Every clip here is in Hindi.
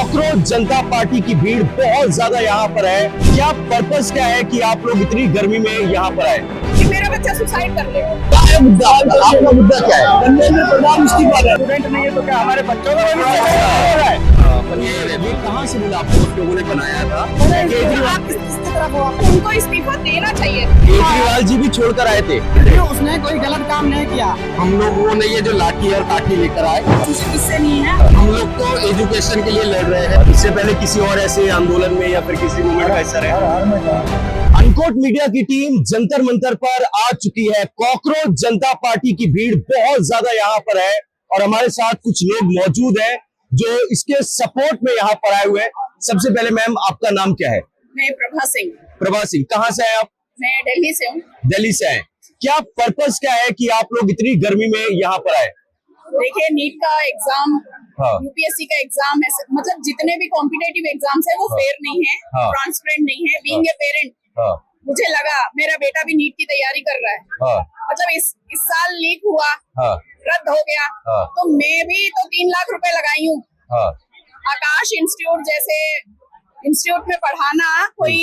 कॉकरोच जनता पार्टी की भीड़ बहुत ज्यादा यहाँ पर है। क्या पर्पस क्या है कि आप लोग इतनी गर्मी में यहाँ पर आए? कि मेरा बच्चा सुसाइड कर ले। क्या है मुद्दा? आपका मुद्दा क्या है? स्टूडेंट नहीं है तो क्या हमारे बच्चों का भविष्य नहीं हो रहा है? ये कहाँ से मिला आपको? उस लोगों ने बनाया था। आप किसकी तरफ हो? उनको इस्तीफा देना चाहिए। केजरीवाल जी भी छोड़कर आए थे। उसने कोई गलत काम नहीं किया। हम लोगों ने ये जो लाठी और काठी लेकर आए, किससे नहीं है? हम लोग तो एजुकेशन के लिए लड़ रहे हैं। इससे पहले किसी और ऐसे आंदोलन में या फिर किसी मूवमेंट में हिस्सा रहे? अनकोट मीडिया की टीम जंतर मंतर पर आ चुकी है। कॉकरोच जनता पार्टी की भीड़ बहुत ज्यादा यहाँ पर है और हमारे साथ कुछ लोग मौजूद हैं जो इसके सपोर्ट में यहाँ पर आए हुए हैं। सबसे पहले मैम, आपका नाम क्या है? मैं प्रभा सिंह। प्रभा सिंह, कहाँ से आए आप? मैं दिल्ली से हूँ। दिल्ली से आए। क्या पर्पस क्या है कि आप लोग इतनी गर्मी में यहाँ पर आए? देखिए, नीट का एग्जाम, हाँ। यूपीएससी का एग्जाम है, मतलब जितने भी कॉम्पिटेटिव एग्जाम्स है वो फेयर नहीं है, हाँ। ट्रांसपेरेंट नहीं है। बीइंग ए पेरेंट, हाँ। मुझे लगा मेरा बेटा भी नीट की तैयारी कर रहा है। हाँ। मतलब इस साल लीक हुआ, हाँ। रद्द हो गया, हाँ। तो मैं भी तो 3 लाख रुपए लगाई हूँ। हाँ। आकाश इंस्टीट्यूट जैसे इंस्टीट्यूट में पढ़ाना कोई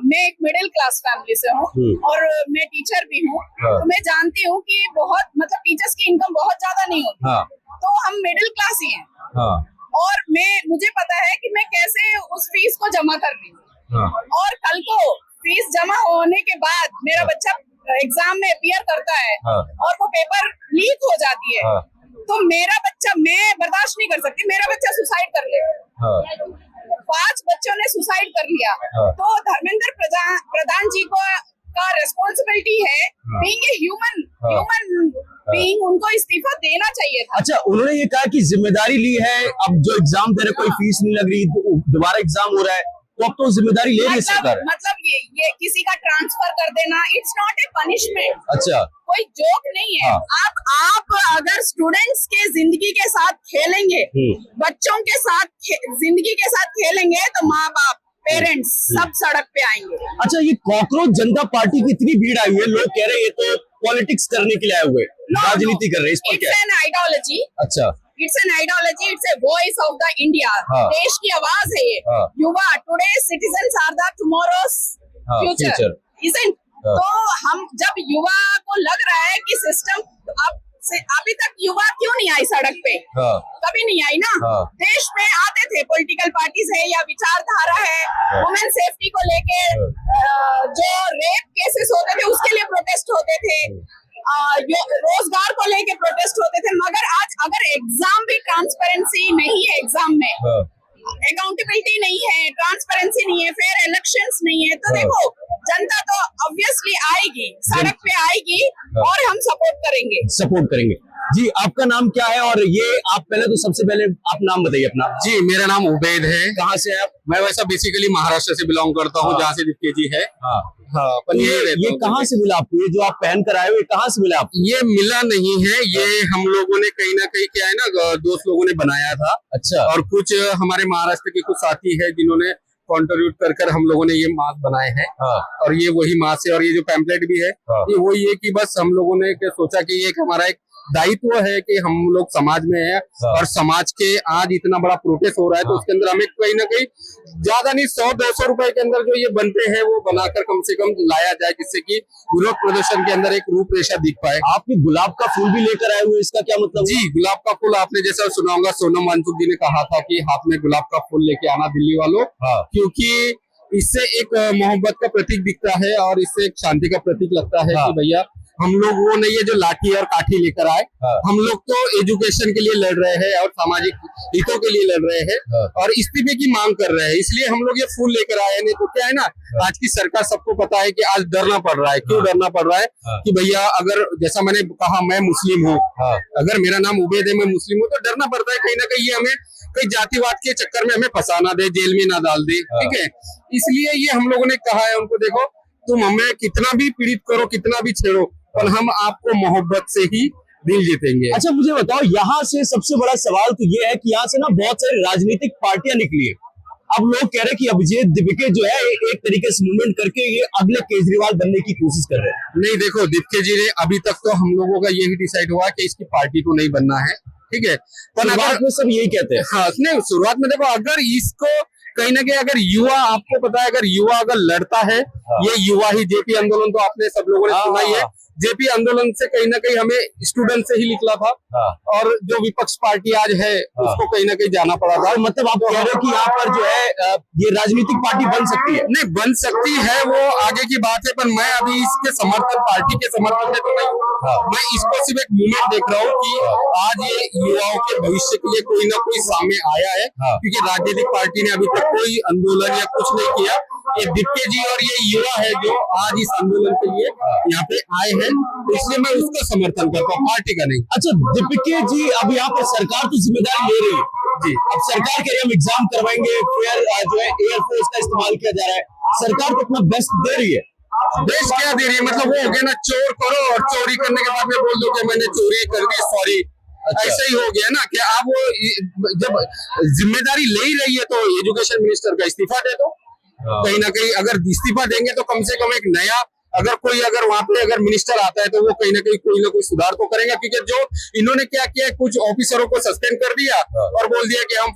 मैं एक मिडिल क्लास फैमिली से हूँ और मैं टीचर भी हूँ। हाँ। तो मैं जानती हूँ कि बहुत मतलब टीचर्स की इनकम बहुत ज्यादा नहीं होती। हाँ। तो हम मिडिल क्लास ही हैं। हाँ। और मुझे पता है कि मैं कैसे उस फीस को जमा कर रही हूँ। हाँ। और कल को फीस जमा होने के बाद मेरा बच्चा एग्जाम में अपीयर करता है। हाँ। और वो पेपर लीक हो जाती है। हाँ। तो मेरा बच्चा, मैं बर्दाश्त नहीं कर सकती, मेरा बच्चा सुसाइड कर ले। हाँ। 5 बच्चों ने सुसाइड कर लिया। हाँ। तो धर्मेंद्र प्रधान जी को का रिस्पॉन्सिबिलिटी है, बीइंग ए ह्यूमन बीइंग, उनको इस्तीफा देना चाहिए था। अच्छा, उन्होंने ये कहा कि जिम्मेदारी ली है, अब जो एग्जाम दे रहे कोई फीस नहीं लग रही, दोबारा एग्जाम हो रहा है, तो अब तो जिम्मेदारी ले रही सरकार। मतलब ये किसी का ट्रांसफर कर देना, इट्स नॉट ए पनिशमेंट। अच्छा, कोई जोक नहीं है। हाँ। आप अगर स्टूडेंट्स के जिंदगी के साथ खेलेंगे, बच्चों के साथ जिंदगी के साथ खेलेंगे, तो माँ बाप, पेरेंट्स सब सड़क पे आएंगे। अच्छा, ये कॉकरोच जनता पार्टी की इतनी भीड़ आई हुई है, लोग कह रहे हैं ये तो पॉलिटिक्स करने के लिए आए हुए, राजनीति कर रहे हैं, इस पर क्या है? It's an ideology. अच्छा, it's an ideology, it's a voice of the India. हाँ। देश की आवाज है ये। हाँ। युवा, today citizens are the tomorrow's हाँ, फ्यूचर, इजंट? हाँ। तो हम जब युवा को लग रहा है कि सिस्टम अभी तक युवा क्यों नहीं आई सड़क पे? हाँ। कभी नहीं आई ना। हाँ। देश में आते थे, पॉलिटिकल पार्टीज है या विचारधारा है, वुमेन सेफ्टी को लेके जो रेप केसेस होते थे उसके लिए प्रोटेस्ट होते थे, रोजगार को लेके प्रोटेस्ट होते थे। मगर आज अगर एग्जाम भी ट्रांसपेरेंसी नहीं है, एग्जाम में अकाउंटेबिलिटी नहीं है, ट्रांसपेरेंसी नहीं है, फेयर इलेक्शंस नहीं है, तो देखो जनता तो ऑब्वियसली आएगी, सड़क पे आएगी और हम सपोर्ट करेंगे। जी, आपका नाम क्या है? और ये आप पहले तो सबसे पहले आप नाम बताइए अपना। जी, मेरा नाम उबैद है। कहाँ से हैं आप? मैं वैसा बेसिकली महाराष्ट्र से बिलोंग करता हूँ, हाँ। जहाँ से दीप्ति जी है। हाँ। हाँ, तो पर ये कहाँ से मिला आपको? ये जो आप पहन कर आए हो, ये कहाँ से मिला आपको? ये मिला नहीं है, ये हम लोगों ने कहीं ना कहीं क्या है ना, दोस्त लोगों ने बनाया था। अच्छा। और कुछ हमारे महाराष्ट्र के कुछ साथी है जिन्होंने कंट्रीब्यूट कर हम लोगों ने ये मास्क बनाए हैं। हाँ। और ये वही मास्क है और ये जो पैम्पलेट भी है, हाँ। ये वही है कि बस हम लोगों ने सोचा कि ये हमारा एक दायित्व है कि हम लोग समाज में है। हाँ। और समाज के आज इतना बड़ा प्रोटेस्ट हो रहा है, तो उसके अंदर हमें कहीं ना कहीं ज्यादा नहीं 100-200 रुपए के अंदर जो ये बनते हैं वो बनाकर कम से कम लाया जाए, जिससे कि विरोध प्रदर्शन के अंदर एक रूपरेखा दिख पाए। आपने गुलाब का फूल भी लेकर आए हुए, इसका क्या मतलब? जी, गुलाब का फूल आपने जैसा सुना होगा, सोनम वांगचुक जी ने कहा था कि हाथ में गुलाब का फूल लेके आना दिल्ली वालों। हाँ। क्योंकि इससे एक मोहब्बत का प्रतीक दिखता है और इससे एक शांति का प्रतीक लगता है। हाँ। कि भैया हम लोग वो नहीं है जो लाठी और काठी लेकर आए। हाँ। हम लोग तो एजुकेशन के लिए लड़ रहे हैं और सामाजिक हितों के लिए लड़ रहे हैं। हाँ। और इस्तीफे की मांग कर रहे हैं, इसलिए हम लोग ये फूल लेकर आए। नहीं तो क्या है ना, आज की सरकार सबको पता है कि आज डरना पड़ रहा है। क्यों डरना पड़ रहा है? हाँ। कि भैया अगर जैसा मैंने कहा मैं मुस्लिम हूँ, हाँ। अगर मेरा नाम उबैद है, मैं मुस्लिम हूँ, तो डरना पड़ता है कहीं ना कहीं ये हमें कहीं जातिवाद के चक्कर में हमें फंसा ना दे, जेल में ना डाल दे। हाँ। ठीक है, इसलिए ये हम लोगों ने कहा है उनको, देखो तुम हमें कितना भी पीड़ित करो, कितना भी छेड़ो, पर हम आपको मोहब्बत से ही दिल जीतेंगे। अच्छा, मुझे बताओ, यहाँ से सबसे बड़ा सवाल तो ये है कि यहाँ से ना बहुत सारी राजनीतिक पार्टियां निकली है। अब लोग कह रहे हैं कि अभिजीत दिब्के जो है एक तरीके से मूवमेंट करके ये अगले केजरीवाल बनने की कोशिश कर रहे हैं। नहीं, देखो दिब्के जी ने अभी तक तो हम लोगों का यही डिसाइड हुआ कि इसकी पार्टी को नहीं बनना है। ठीक है। पर शुरुआत अगर में सब यही कहते हैं। हाँ नहीं, शुरुआत में देखो, अगर इसको कहीं ना कहीं अगर युवा, आपको पता है, अगर युवा अगर लड़ता है, ये युवा ही जेपी आंदोलन तो आपने सब लोगों ने सुना ही है। जेपी आंदोलन से कहीं ना कहीं हमें स्टूडेंट से ही निकला था, और जो विपक्ष पार्टी आज है उसको कहीं ना कहीं जाना पड़ा था। मतलब आप कह रहे हो कि यहाँ पर जो है ये राजनीतिक पार्टी बन सकती है? नहीं बन सकती है, वो आगे की बात है, पर मैं अभी इसके समर्थन, पार्टी के समर्थन में तो नहीं हूँ। मैं इसको सिर्फ एक मूवमेंट देख रहा हूँ कि आज ये युवाओं के भविष्य के लिए कोई ना कोई सामने आया है, क्योंकि राजनीतिक पार्टी ने अभी तक कोई आंदोलन या कुछ नहीं किया। ये दिप्के जी और ये युवा है जो आज इस आंदोलन के लिए यहाँ पे आए हैं, इसलिए मैं उसका समर्थन करता हूँ, पार्टी का नहीं। अच्छा, दिप्के जी, अब यहाँ पर सरकार तो जिम्मेदारी ले रही है जी। अब सरकार कह रही है हम एग्जाम करवाएंगे, फिर जो है एयरफोर्स का इस्तेमाल किया जा रहा है, सरकार तो अपना बेस्ट दे रही है। देश क्या दे रही है, मतलब वो हो गया ना, चोर करो और चोरी करने के बाद में बोल दो कि मैंने चोरी कर दी, सॉरी। अच्छा। ऐसा ही हो गया ना कि आप वो जब जिम्मेदारी ले ही रही है तो एजुकेशन मिनिस्टर का इस्तीफा दे दो। कहीं ना कहीं अगर इस्तीफा देंगे तो कम से कम एक नया, अगर वहाँ पे अगर मिनिस्टर आता है तो वो कहीं ना कोई सुधार तो करेंगे, क्योंकि जो इन्होंने क्या किया, कुछ ऑफिसरों को सस्पेंड कर दिया और बोल दिया कि हम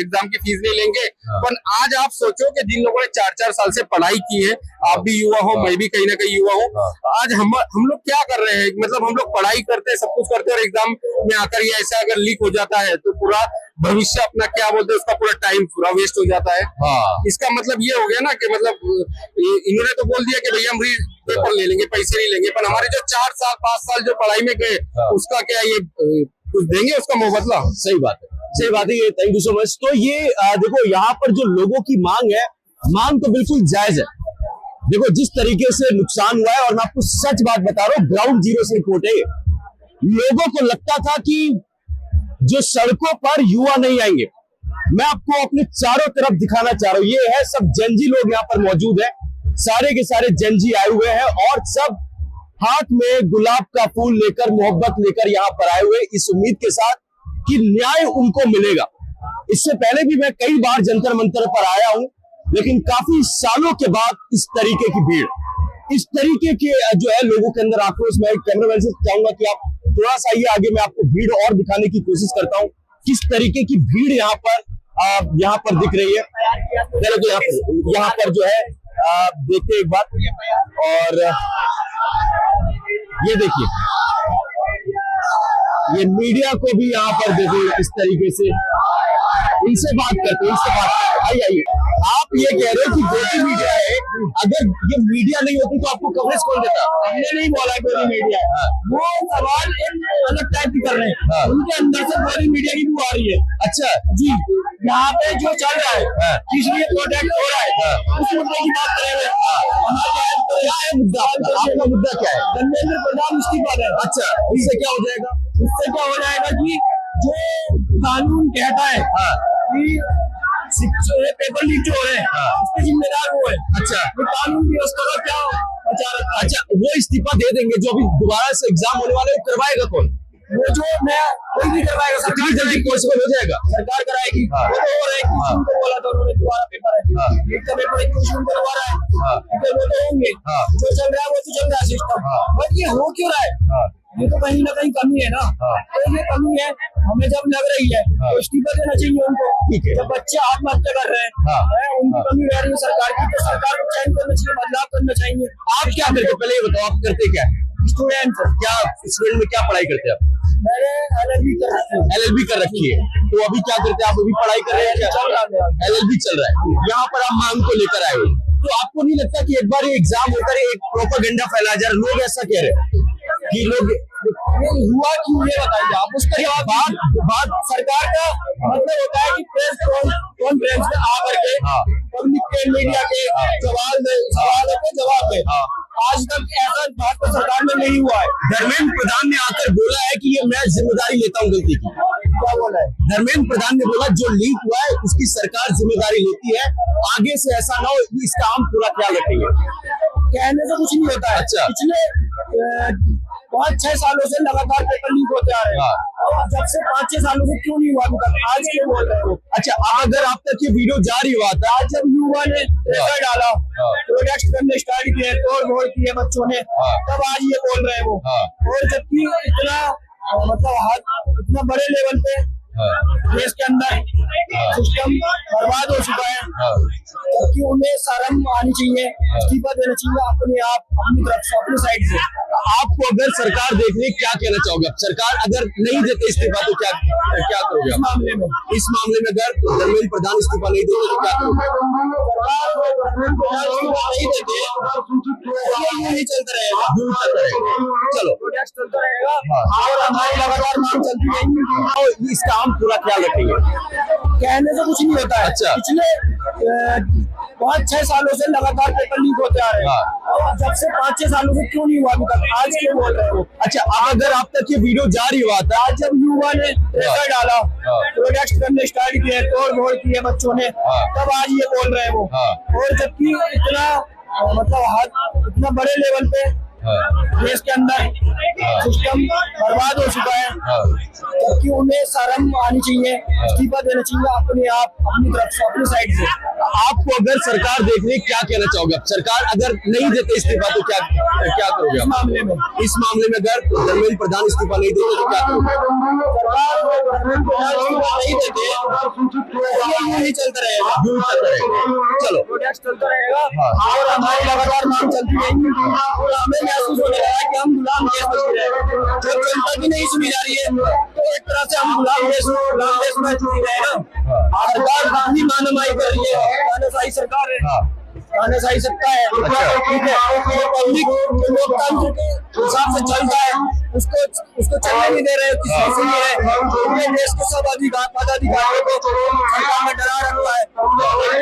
एग्जाम की फीस नहीं लेंगे। पर आज आप सोचो कि जिन लोगों ने 4-4 साल से पढ़ाई की है, आप भी युवा हो, मैं भी कहीं ना कहीं युवा हूँ, आज हम लोग क्या कर रहे हैं, मतलब हम लोग पढ़ाई करते हैं, सब कुछ करते हैं, और एग्जाम में आकर ये ऐसा अगर लीक हो जाता है तो पूरा भविष्य अपना, क्या बोलते हैं, उसका पूरा टाइम पूरा वेस्ट हो जाता है। इसका मतलब ये हो गया ना कि मतलब इन्होंने तो बोल दिया कि भैया हम पेपर ले लेंगे, पैसे नहीं लेंगे, पर हमारे जो 4 साल 5 साल जो पढ़ाई में गए, उसका क्या ये कुछ देंगे उसका मुआवजा? सही बात है, सही बात है। ये थैंक यू सो मच। तो ये देखो, यहाँ पर जो लोगों की मांग है, मांग तो बिल्कुल जायज है। देखो जिस तरीके से नुकसान हुआ है, और मैं आपको सच बात बता रहा हूँ, ग्राउंड जीरो से रिपोर्ट है। लोगों को लगता था कि जो सड़कों पर युवा नहीं आएंगे, मैं आपको अपने चारों तरफ दिखाना चाह रहा हूं। ये है सब जनजी लोग यहाँ पर मौजूद है, सारे के सारे जनजी आए हुए हैं, और सब हाथ में गुलाब का फूल लेकर, मोहब्बत लेकर यहाँ पर आए हुए, इस उम्मीद के साथ कि न्याय उनको मिलेगा। इससे पहले भी मैं कई बार जंतर मंतर पर आया हूं, लेकिन काफी सालों के बाद इस तरीके की भीड़, इस तरीके के जो है लोगों के अंदर आक्रोश। मैं कैमरामैन से चाहूंगा कि आप थोड़ा सा ये आगे, मैं आपको भीड़ और दिखाने की कोशिश करता हूँ, किस तरीके की भीड़ यहाँ पर दिख रही है। यहाँ पर जो है देखते एक बार, और ये देखिए, ये मीडिया को भी यहाँ पर देखिए इस तरीके से, इनसे बात करते हैं, आइए। आप ये कह रहे हो कि जो मीडिया है, अगर ये मीडिया नहीं होती तो आपको कवरेज कौन देता? हमने नहीं बोला कोई मीडिया है, वो सवाल एक अलग टाइप की कर रहे हैं, उनके अंदर से पूरी मीडिया की बू आ रही है। अच्छा जी, यहाँ पे जो चल रहा है, किस लिए प्रोटेक्ट हो रहा है, उस मुद्दे की बात करेंगे। क्या है मुद्दा? आपका मुद्दा क्या है? धर्मेंद्र प्रधान इस्तीफा दें। अच्छा, इससे क्या हो जाएगा? इससे क्या हो जाएगा कि जो कानून कहता है कि पेपर लीक जो हो रहे हैं, उसके जिम्मेदार वो है। अच्छा, वो कानून व्यवस्था का क्या बचा रखा है? अच्छा, वो इस्तीफा दे देंगे, जो अभी दोबारा से एग्जाम होने वाले, वो करवाएगा कौन? वो जो मैं कोई नहीं करवाएगा, कितनी जल्दी पॉसिबल हो जाएगा? सरकार कराएगी। वो तो हो रहा है, कुछ उनको बोला था उन्होंने, दोबारा पेपर है, एक का पेपर कुछ उनको करवा रहा है, ठीक है, वो तो होंगे। जो चल रहा है वो तो चल रहा है सिस्टम, बट ये हो क्यों रहा है? ये तो कहीं ना कहीं कमी है ना। तो ये कमी है, हमें जब लग रही है तो इस्तीफा देना चाहिए उनको। ठीक है। जब बच्चे आत्महत्या कर रहे हैं, उनकी कमी रह रही है सरकार की, तो सरकार को चेंज करना चाहिए, बदलाव करना चाहिए। आप क्या करते? पहले ये बताओ, आप करते क्या? स्टूडेंट, क्या इस फील्ड में क्या पढ़ाई करते हैं आप? मैंने LLB कर रखी है। LLB कर रखी है, तो अभी क्या करते हैं आप? अभी पढ़ाई कर रहे हैं? चल रहा है, LLB चल रहा है, यहाँ पर आप मांग को लेकर आए हो, तो आपको नहीं लगता कि एक बार ये एग्जाम होकर एक प्रोपेगेंडा फैला जा रहा है? लोग ऐसा कह रहे हैं कि लोग, ये हुआ क्यों, ये बताइए आप। उसका जवाब बात सरकार का मतलब होता है कि प्रेस कॉन्फ्रेंस में आ करके पब्लिक के, मीडिया के सवालों के जवाब दे। आज तक ऐसा भाजपा सरकार में नहीं हुआ है। धर्मेंद्र प्रधान ने आकर बोला है कि ये मैं जिम्मेदारी लेता हूँ गलती की। क्या बोला है? धर्मेंद्र प्रधान ने बोला जो लीक हुआ है उसकी सरकार जिम्मेदारी लेती है, आगे से ऐसा ना हो, इसका हम पूरा ख्याल रखेंगे। कहने से कुछ नहीं होता है। अच्छा। पिछले 5-6 सालों से लगातार पेपर लीक होते आ रहे हैं, जब से 5-6 सालों से क्यों नहीं हुआ अभी तक? आज क्यों बोल रहे हो? अच्छा, अगर आप तक ये वीडियो जारी हुआ था, आज जब युवा ने प्रेशर डाला, प्रोटेस्ट करने स्टार्ट किए, तोड़-फोड़ किए बच्चों ने, तब आज ये बोल रहे हैं वो। और जबकि इतना मतलब इतना बड़े लेवल पे देश के अंदर सिस्टम बर्बाद हो चुका है, क्योंकि उन्हें शर्म आनी चाहिए, इस्तीफा देना चाहिए अपने आप, अपनी तरफ से, अपनी साइड से। आपको अगर सरकार देख ले, क्या कहना चाहोगे? सरकार अगर नहीं देते इस्तीफा तो क्या करोगे इस मामले में इस मामले में अगर धर्मेंद्र प्रधान इस्तीफा नहीं देते तो क्या करोगे? नहीं देते यूं ही चलता रहेगा, चलो प्रोटेस्ट चलता रहेगा और हमारी लगातार मांग चलती रहेगी। और इसका हम पूरा ख्याल रखेंगे। कहने से कुछ नहीं होता है। अच्छा। पिछले 5-6 सालों से लगातार पेपर लीक होते आ रहे हैं, और जब से 5-6 सालों से क्यों नहीं हुआ अभी तक, आज क्यों बोल रहे हो? अच्छा, अब अगर आप तक ये वीडियो जारी हुआ था, आज जब युवा ने प्रेशर डाला, प्रोटेस्ट करने स्टार्ट किए, तोड़ फोड़ किए बच्चों ने, तब आज ये बोल रहे हैं वो। और जबकि इतना मतलब इतना बड़े लेवल पे देश के अंदर सिस्टम बर्बाद हो चुका है, क्योंकि उन्हें शर्म आनी चाहिए, इस्तीफा देना चाहिए अपने आप, अपनी तरफ से, अपनी साइड से। आपको अगर सरकार देख ले, क्या कहना चाहोगे? सरकार अगर नहीं देते इस्तीफा तो क्या करोगे? इस मामले में अगर धर्मेंद्र प्रधान इस्तीफा नहीं देते तो क्या करोगे? नहीं देते यूं ही चलता रहेगा, चलो प्रोटेस्ट चलता रहेगा और हमारी लगातार मांग चलती रहेगी। और हमें महसूस हो रहा है कि हम गुलाम देश बन रहे हैं, जब जनता की नहीं सुनी जा रही है तो एक तरह से हम गुलाम देश में जी रहे हैं ना। सरकार कितनी मानमाई कर रही है, तानाशाही सरकार है, तानाशाही सत्ता है, ठीक है। पब्लिक लोकतंत्र के हिसाब से चलता है, उसको चलने नहीं दे रहे, किसी से नहीं है। पूरे देश के सब पदाधिकारियों को सरकार ने डरा रखा है,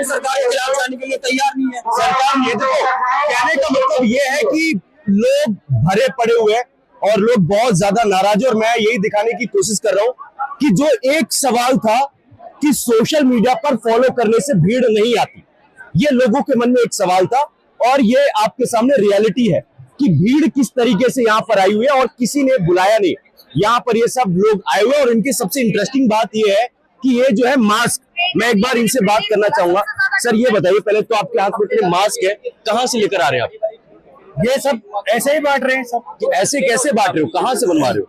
सरकार के खिलाफ जाने के लिए तैयार नहीं है। सरकार ये देखो, कहने का मतलब ये है कि लोग भरे पड़े हुए हैं और लोग बहुत ज्यादा नाराज है। और मैं यही दिखाने की कोशिश कर रहा हूं कि जो एक सवाल था कि सोशल मीडिया पर फॉलो करने से भीड़ नहीं आती, ये लोगों के मन में एक सवाल था, और ये आपके सामने रियलिटी है कि भीड़ किस तरीके से यहाँ पर आई हुई है और किसी ने बुलाया नहीं। यहाँ पर ये सब लोग आए हुए हैं और इनकी सबसे इंटरेस्टिंग बात ये है कि ये जो है मास्क, मैं एक बार इनसे बात करना चाहूंगा। सर ये बताइए, पहले तो आपके हाथ में इतने मास्क है, कहाँ से लेकर आ रहे हैं आप? ये सब ऐसे ही बांट रहे हैं सब। तो ऐसे कैसे बांट रहे हो, कहाँ से बनवा रहे हो?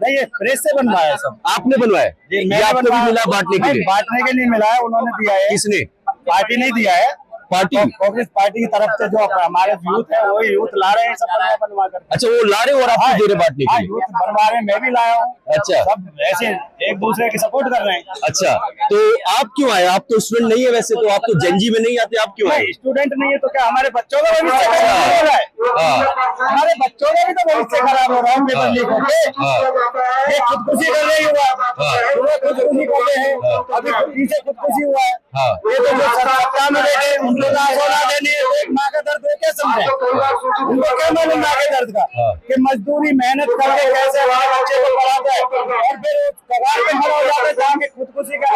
नहीं, ये प्रेस से बनवाया सब। आपने बनवाया? मैं आपको भी मिला बांटने के लिए? बांटने के लिए मिला है, उन्होंने दिया है। किसने? पार्टी नहीं दिया है, पार्टी कांग्रेस पार्टी की तरफ से जो हमारे यूथ है वही यूथ ला रहे हैं सब बनवा कर। अच्छा, वो ला रहे हो और आपको दे रहे बांटने के लिए? यूथ बनवा रहे हैं, मैं भी लाया हूँ। अच्छा, सब ऐसे एक दूसरे की सपोर्ट कर रहे हैं। अच्छा, तो आप क्यों आए? आप तो स्टूडेंट नहीं है वैसे, तो आप तो जेनजी में नहीं आते, आप क्यों आए? स्टूडेंट नहीं है तो क्या हमारे बच्चों का भविष्य खराब हो रहा है? हमारे बच्चों का भी तो भविष्य खराब हो रहा है पेपर लीक होके। ये खुदकुशी कर रहे युवा, खुदकुशी कर रहे हैं, अभी पीछे खुदकुशी हुआ है। ये तो जो सत्ता में बैठे उनको ना देने, एक माँ का दर्द क्या समझे, उनको क्या मालूम माँ के दर्द का, कि मजदूरी मेहनत करके कैसे हमारे बच्चे को पढ़ाता है और फिर पगार पे खड़ा हो जाता है, जहाँ के खुदकुशी का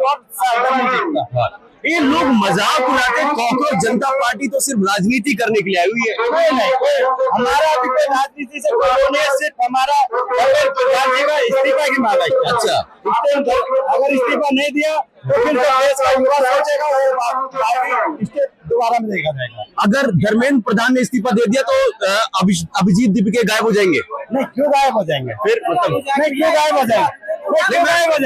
और साधन नहीं दिखता। ये लोग मजाक उड़ाते हैं, कांग्रेस जनता पार्टी तो सिर्फ राजनीति करने के लिए आई हुई है। नहीं, हमारा अभी कोई राजनीति से कोई होने, सिर्फ हमारा इस्तीफा की मांग है। अच्छा, अगर इस्तीफा नहीं दिया तो फिर देश का युवा सोचेगा वो दोबारा में देखा जाएगा। अगर धर्मेंद्र प्रधान ने इस्तीफा दे दिया तो अभिजीत दीपिके गायब हो जाएंगे? नहीं, क्यों गायब हो जाएंगे? फिर मतलब नहीं, क्यों गायब हो जाएंगे?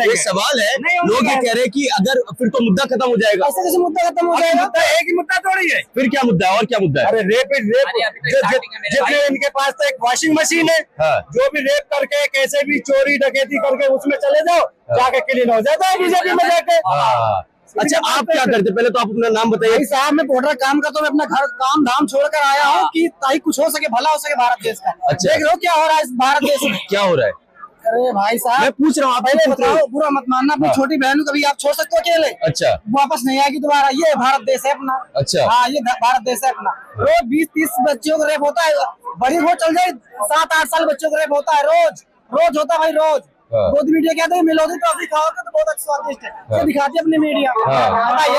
ये सवाल है, लोग ये कह रहे हैं कि अगर फिर तो मुद्दा खत्म हो जाएगा। ऐसे कैसे मुद्दा खत्म हो जाएगा? एक ही मुद्दा थोड़ी है। फिर क्या मुद्दा है और क्या मुद्दा है? अरे रेप जितने इनके पास तो एक वॉशिंग मशीन है, जो भी रेप करके कैसे भी चोरी डकैती करके उसमें चले जाओ, जाके क्लीन हो जाता है बीजेपी में जाके। अच्छा, आप क्या करते? पहले तो आप अपना नाम बताइए। साहब, मैं पोर्टर काम करता हूँ, मैं अपना घर काम धाम छोड़कर आया हूँ कि ताकि कुछ हो सके, भला हो सके भारत देश का। अच्छा, देख रहे हो क्या हो रहा है इस भारत देश में? क्या हो रहा है? अरे भाई साहब, मैं पूछ रहा हूँ, आप पहले बताओ, बुरा मत मानना, अपनी छोटी बहन को कभी आप छोड़ सकते हो अकेले? अच्छा, वापस नहीं आएगी दोबारा। ये भारत देश है अपना। अच्छा, हाँ, ये भारत देश है अपना। रोज 20-30 बच्चों को रेप होता है, बड़ी हो चल जाए 7-8 साल बच्चों को रेप होता है, रोज होता है भाई, रोज। मोदी मीडिया कहते हैं मिलोगी टॉफी खाओगे तो बहुत अच्छा स्वादिष्ट है, ये दिखाती है अपनी मीडिया।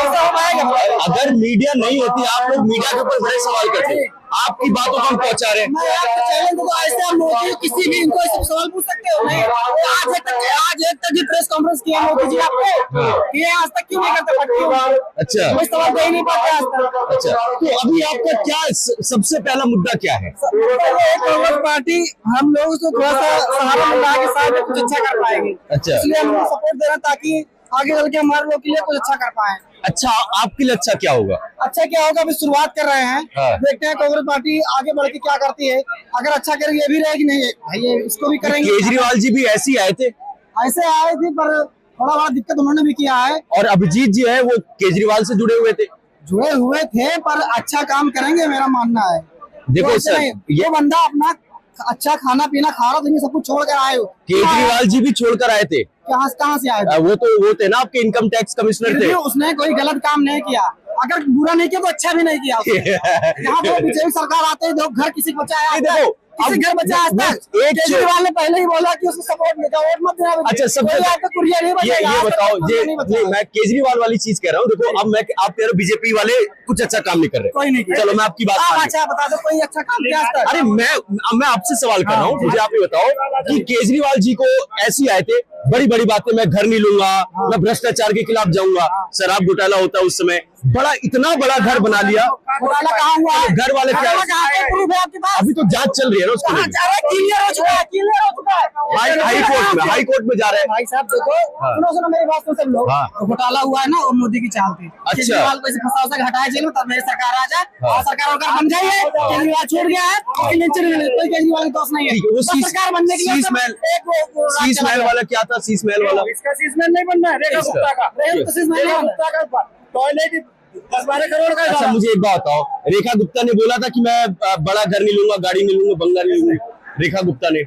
ऐसा हो पाएगा? अगर मीडिया नहीं होती, आप लोग मीडिया के ऊपर बड़े सवाल करते हैं। आपकी बातों को हम पहुंचा रहे हैं। मैं आपको चैलेंज दूंगा, ऐसे आप मोदी किसी भी इनको सब सवाल पूछ सकते हो नहीं? आज एक तक प्रेस कॉन्फ्रेंस किया मोदी जी आपको, ये आज तक क्यों नहीं करते? अच्छा कोई सवाल दे ही नहीं पाते आज तक। अच्छा, तो अभी आपका क्या सबसे पहला मुद्दा क्या है? कांग्रेस पार्टी हम लोग उसको थोड़ा सा सहारा मिल रहा है कि शायद कुछ अच्छा कर पाएंगे, अच्छा, इसलिए हम लोग सपोर्ट दे रहे हैं ताकि आगे चल के हमारे लोग के लिए कुछ अच्छा कर पाए। अच्छा, आपके लिए अच्छा क्या होगा? अच्छा क्या होगा, अभी शुरुआत कर रहे हैं, हाँ। देखते हैं कांग्रेस पार्टी आगे बढ़ के क्या करती है। अगर अच्छा करेगी ये भी रहेगी, नहीं भाई ये इसको भी करेंगे। केजरीवाल जी भी ऐसे ही आए थे, ऐसे आए थे पर थोड़ा बड़ा दिक्कत उन्होंने भी किया है। और अभिजीत जी है वो केजरीवाल से जुड़े हुए थे। जुड़े हुए थे पर अच्छा काम करेंगे, मेरा मानना है। देखो तो सर, ये बंदा अपना अच्छा खाना पीना खा रहा था, सब कुछ छोड़ कर आए हो। केजरीवाल जी भी छोड़कर आए थे। कहाँ से आए थे? वो थे ना आपके इनकम टैक्स कमिश्नर थे। उसने कोई गलत काम नहीं किया, अगर बुरा नहीं किया तो अच्छा भी नहीं किया उसने। यहाँ पर बीजेपी सरकार आते ही घर किसी को बचाया, देखो किसी घर बचा आज तक। केजरीवाल ने पहले ही बोला कि उसको सपोर्ट नहीं किया, वोट मत देना। अच्छा, सबसे कुरियर नहीं बचेगा। ये बताओ, ये मैं केजरीवाल वाली चीज कह रहा हूँ। देखो अब आप कह रहे हो बीजेपी वाले कुछ अच्छा काम नहीं कर रहे, कोई नहीं किया। चलो मैं आपकी बात मान अच्छा बता दो कोई अच्छा काम किया आज तक? अरे मैं आपसे सवाल कर रहा हूँ, मुझे आप ये बताओ कि केजरीवाल जी को ऐसे ही आए थे, बड़ी बड़ी बातें, मैं घर नहीं लूंगा, मैं भ्रष्टाचार के खिलाफ जाऊंगा, शराब घोटाला होता उस समय, बड़ा इतना बड़ा घर बना लिया। घोटाला कहाँ हुआ है? घर वाले क्या, प्रूफ है आपके पास? अभी तो जांच चल रही है ना उसको लेके। क्लियर हो चुका है, क्लियर हो चुका है। हाई कोर्ट में जा रहे हैं। भाई साहब देखो, सुनो मेरी बात सुनो सब लोग। हाँ। घोटाला हुआ है ना, वो मोदी की चाल थी। केजरीवाल को ऐसे फंसा हटाया जेल में, तब मेरी सरकार आ जाए और सरकार बन गई है। केजरीवाल छूट गया है, कोई केजरीवाल का दोष नहीं है। वो सरकार बनने के लिए शीश महल वाला क्या था? शीश महल वाला इसका शीशमहल नहीं बनना है, रेखा गुप्ता का। रेखा गुप्ता का टॉयलेट 10-12 करोड़ का। अच्छा, मुझे एक बात बताओ, रेखा गुप्ता ने बोला था कि मैं बड़ा घर नहीं लूंगा, गाड़ी नहीं लूंगा, बंगला नहीं लूंगा। रेखा गुप्ता ने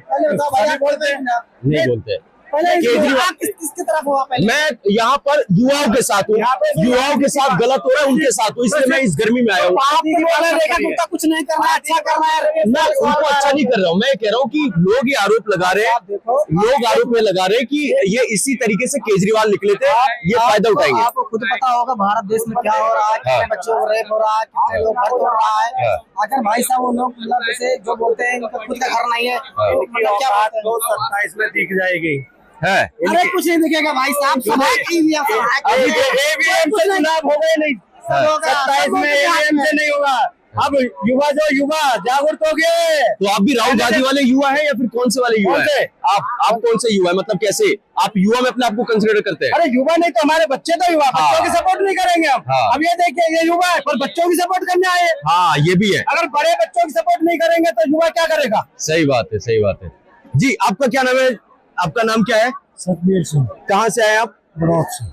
नहीं बोलते। केजरीवाल किसकी तरफ हुआ पहले? मैं यहाँ पर युवाओं के साथ हूँ, युवाओं के साथ गलत हो रहा है, उनके साथ हूँ, इसलिए मैं इस गर्मी में आया हूँ। रेखा गुप्ता कुछ नहीं कर रहा है, अच्छा कर रहा है। मैं उनको अच्छा नहीं कर रहा हूँ, मैं कह रहा हूँ कि लोग ये आरोप लगा रहे हैं, लोग आरोप में लगा रहे हैं कि ये इसी तरीके से केजरीवाल निकले थे, ये फायदा उठाएंगे। आपको खुद पता होगा भारत देश में क्या हो रहा है, कितने बच्चों को रेप हो रहा है, कितने लोग घर तोड़ रहा है। अगर भाई साहब वो लोग मतलब जैसे जो बोलते हैं इनका खुद का घर नहीं है, मतलब क्या बात है? 27 में दिख जाएगी है। अरे कुछ नहीं दिखेगा भाई साहब, सभा की हुई है, अभी तो ईवीएम से चुनाव हो गए नहीं, 27 में ईवीएम से नहीं होगा। अब युवा जागरूक हो गए। तो आप भी राहुल गांधी वाले युवा है या फिर कौन से वाले युवा है? आप कौन से युवा है, मतलब कैसे आप युवा में अपने आप को कंसिडर करते हैं? अरे युवा नहीं तो हमारे बच्चे तो युवा, बच्चों की सपोर्ट नहीं करेंगे हम। अब ये देखिए ये युवा है पर बच्चों की सपोर्ट करने आए। हाँ, ये भी है। अगर बड़े बच्चों की सपोर्ट नहीं करेंगे तो युवा क्या करेगा? सही बात है, सही बात है। जी, आपका क्या नाम है? आपका नाम क्या है? सतबीर सिंह। कहाँ से आए आप? बड़ौद से।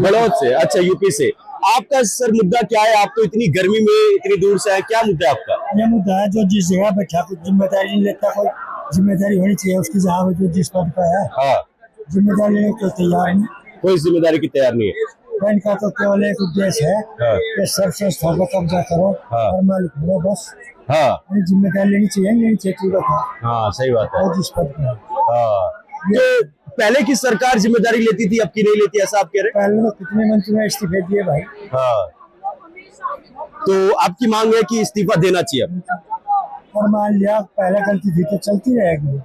बड़ौद से। अच्छा, यूपी से। आपका सर मुद्दा क्या है? आप तो इतनी गर्मी में इतनी दूर से आए, क्या मुद्दा है आपका? ये मुद्दा है जो जिस जगह बैठा कुछ जिम्मेदारी नहीं लेता, कोई जिम्मेदारी होनी चाहिए उसकी, जहाँ जो जिस पद पर है। हाँ, जिम्मेदारी लेने को तैयार नहीं, कोई जिम्मेदारी की तैयार नहीं है। इनका तो केवल एक उद्देश्य है कि सब संस्था को कब्जा करो और मालिक बनो, बस। हाँ जिम्मेदारी लेनी चाहिए हाँ, सही बात है। और जिस पद पर हाँ, तो पहले की सरकार जिम्मेदारी लेती थी, अब की नहीं लेती, ऐसा आप कह रहे हैं? पहले तो कितने मंत्री ने इस्तीफे दिए भाई। हाँ, तो आपकी मांग है कि इस्तीफा देना चाहिए अब? और मान लिया पहले गलती थी तो चलती रहेगी,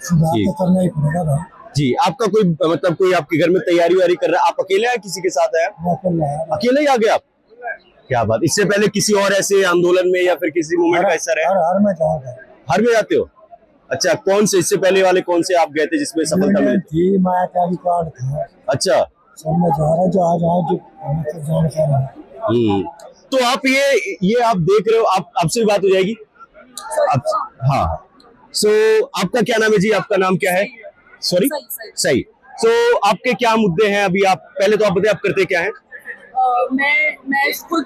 सुधार तो करना ही पड़ेगा भाई। जी, आपका कोई मतलब कोई आपके घर में तैयारी वारी कर रहा है? आप अकेले हैं, किसी के साथ हैं? अकेले ही आ गए आप? क्या बात। इससे पहले किसी और ऐसे आंदोलन में या फिर किसी मूवमेंट का हिस्सा रहे? हर में जाओगे, हर में जाते हो? अच्छा, कौन से इससे पहले वाले कौन से आप गए थे जिसमें सफलता मिली थी? मायाकारी कार्ड था। अच्छा, सब में जा रहा जो आज जो जाने का नहीं। तो आप ये आप देख रहे हो, आपसे भी बात हो जाएगी हाँ। सो आपका क्या नाम है जी? आपका नाम क्या है? सॉरी, सही। सो आपके क्या मुद्दे हैं अभी? आप पहले तो आप बताइए, आप करते क्या हैं? मैं खुद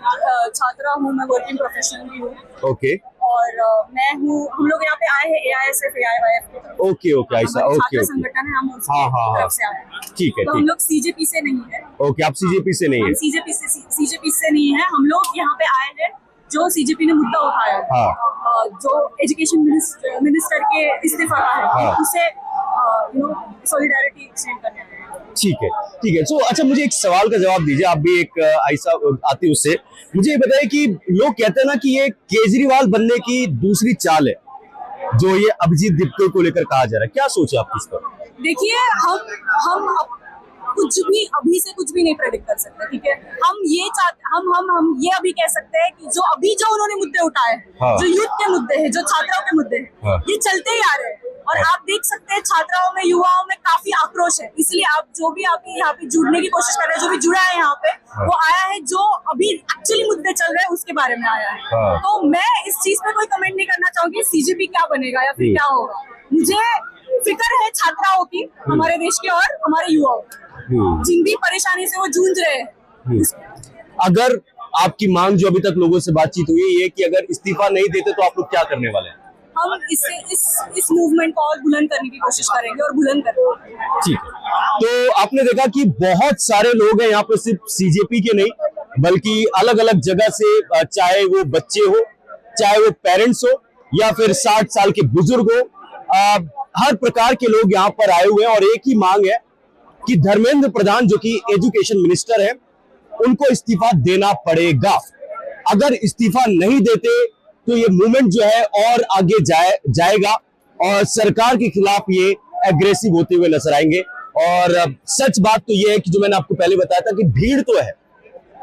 छात्रा हूँ, मैं वर्किंग प्रोफेशनल भी हूँ। ओके। और हम लोग यहाँ पे आए हैं AISF AIYF की तरफ। ओके, ऐसा। ओके, संगठन है, हम उसकी हाँ, तरफ से आए हैं। ठीक है। तो हम लोग CJP से नहीं है। ओके, आप CJP से नहीं है? हम CJP से नहीं है। हम लोग यहाँ पे आए हैं जो CJP ने मुद्दा उठाया है, जो एजुकेशन मिनिस्टर के इस्तीफा का है, उसे सॉलिडारिटी एक्सटेंड करने आए हैं। ठीक है। सो अच्छा, मुझे एक सवाल का जवाब दीजिए, आप भी एक ऐसा आते हो उससे, मुझे ये बताइए कि लोग कहते हैं ना कि ये केजरीवाल बनने की दूसरी चाल है, जो ये अभिजीत दीपकल को लेकर कहा जा रहा है, क्या सोचे आप इस पर? देखिए, हम कुछ भी अभी से कुछ भी नहीं प्रेडिक्ट कर सकते, ठीक है। हम ये अभी कह सकते हैं कि जो उन्होंने मुद्दे उठाए, हाँ। जो यूथ के मुद्दे हैं, जो छात्राओं के मुद्दे हैं, हाँ। ये चलते ही आ रहे हैं। और हाँ। आप देख सकते हैं छात्राओं में, युवाओं में काफी आक्रोश है। इसलिए आप जो भी आप यहाँ पे जुड़ने की कोशिश कर रहे हैं, जो भी जुड़ा है यहाँ पे, हाँ। वो आया है जो अभी एक्चुअली मुद्दे चल रहे हैं उसके बारे में आया है। हाँ। तो मैं इस चीज पे कोई कमेंट नहीं करना चाहूंगी सीजेपी क्या बनेगा या फिर क्या होगा। मुझे फिक्र है छात्राओं की, हमारे देश के और हमारे युवाओं की, जिन भी परेशानी से वो जूझ रहे हैं। अगर आपकी मांग जो अभी तक लोगों से बातचीत हुई है, ये कि अगर इस्तीफा नहीं देते तो आप लोग क्या करने वाले हैं? हम इस मूवमेंट को और बुलंद करने की कोशिश करेंगे और बुलंद करेंगे। ठीक है। तो आपने देखा कि बहुत सारे लोग हैं यहाँ पे, सिर्फ सीजेपी के नहीं बल्कि अलग अलग जगह से, चाहे वो बच्चे हो, चाहे वो पेरेंट्स हो, या फिर 60 साल के बुजुर्ग हो, हर प्रकार के लोग यहाँ पर आए हुए हैं। और एक ही मांग है कि धर्मेंद्र प्रधान जो कि एजुकेशन मिनिस्टर है, उनको इस्तीफा देना पड़ेगा। अगर इस्तीफा नहीं देते तो ये मूवमेंट जो है और आगे जाएगा और सरकार के खिलाफ ये एग्रेसिव होते हुए नजर आएंगे। और सच बात तो ये है कि जो मैंने आपको पहले बताया था कि भीड़ तो है,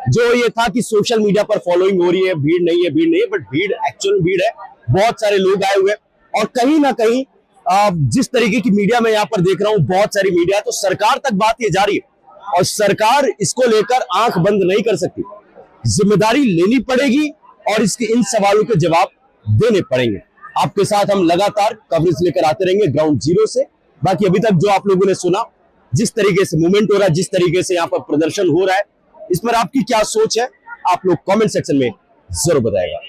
जो ये था कि सोशल मीडिया पर फॉलोइंग हो रही है, भीड़ नहीं है, बट भीड़ एक्चुअल भीड़ है। बहुत सारे लोग आए हुए हैं और कहीं ना कहीं जिस तरीके की मीडिया में यहाँ पर देख रहा हूं, बहुत सारी मीडिया, तो सरकार तक बात ये जा रही है और सरकार इसको लेकर आंख बंद नहीं कर सकती। जिम्मेदारी लेनी पड़ेगी और इसके इन सवालों के जवाब देने पड़ेंगे। आपके साथ हम लगातार कवरेज लेकर आते रहेंगे ग्राउंड जीरो से। बाकी अभी तक जो आप लोगों ने सुना, जिस तरीके से मूवमेंट हो रहा है, जिस तरीके से यहाँ पर प्रदर्शन हो रहा है, इस पर आपकी क्या सोच है, आप लोग कमेंट सेक्शन में जरूर बताएगा।